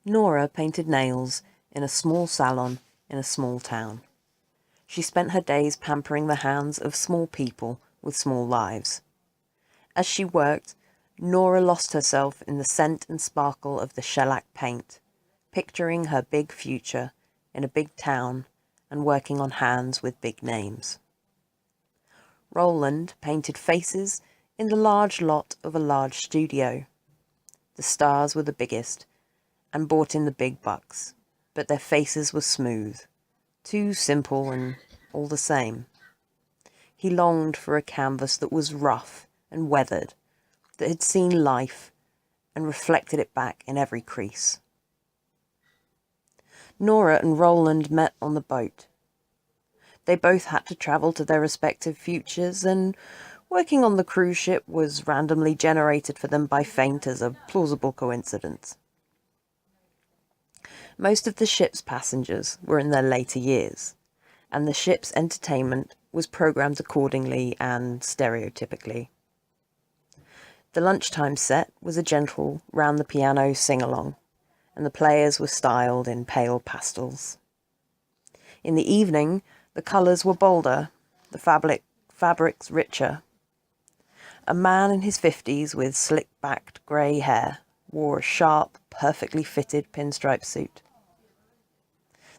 Nora painted nails in a small salon in a small town. She spent her days pampering the hands of small people with small lives. As she worked, Nora lost herself in the scent and sparkle of the shellac paint, picturing her big future in a big town and working on hands with big names. Roland painted faces in the large lot of a large studio. The stars were the biggest and brought in the big bucks, but their faces were smooth, too simple and all the same. He longed for a canvas that was rough and weathered, that had seen life and reflected it back in every crease. Nora and Roland met on the boat. They both had to travel to their respective futures, and working on the cruise ship was randomly generated for them by fate as a plausible coincidence. Most of the ship's passengers were in their later years, and the ship's entertainment was programmed accordingly and stereotypically. The lunchtime set was a gentle, round-the-piano sing-along, and the players were styled in pale pastels. In the evening, the colours were bolder, the fabrics richer. A man in his 50s with slick-backed grey hair wore a sharp, perfectly fitted pinstripe suit.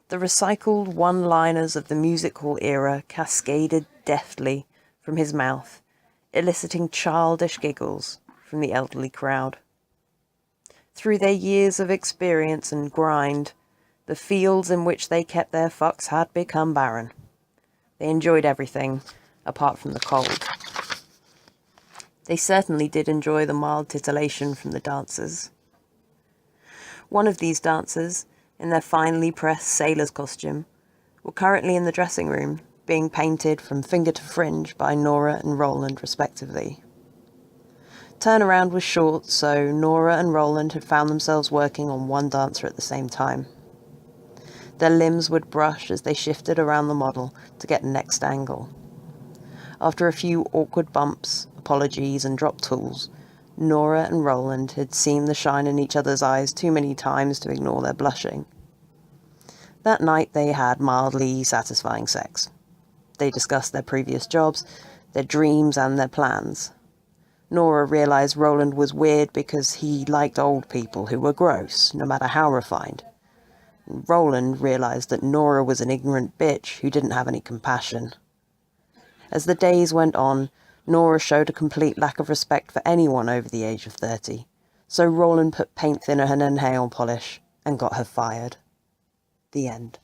The recycled one-liners of the music hall era cascaded deftly from his mouth, eliciting childish giggles from the elderly crowd. Through their years of experience and grind, the fields in which they kept their fucks had become barren. They enjoyed everything, apart from the cold. They certainly did enjoy the mild titillation from the dancers. One of these dancers, in their finely pressed sailor's costume, were currently in the dressing room, being painted from finger to fringe by Nora and Roland respectively. Turnaround was short, so Nora and Roland had found themselves working on one dancer at the same time. Their limbs would brush as they shifted around the model to get the next angle. After a few awkward bumps, apologies, and dropped tools, Nora and Roland had seen the shine in each other's eyes too many times to ignore their blushing. That night they had mildly satisfying sex. They discussed their previous jobs, their dreams, and their plans. Nora realized Roland was weird because he liked old people who were gross, no matter how refined. Roland realized that Nora was an ignorant bitch who didn't have any compassion. As the days went on, Nora showed a complete lack of respect for anyone over the age of 30, so Roland put paint thinner in her nail polish and got her fired. The end.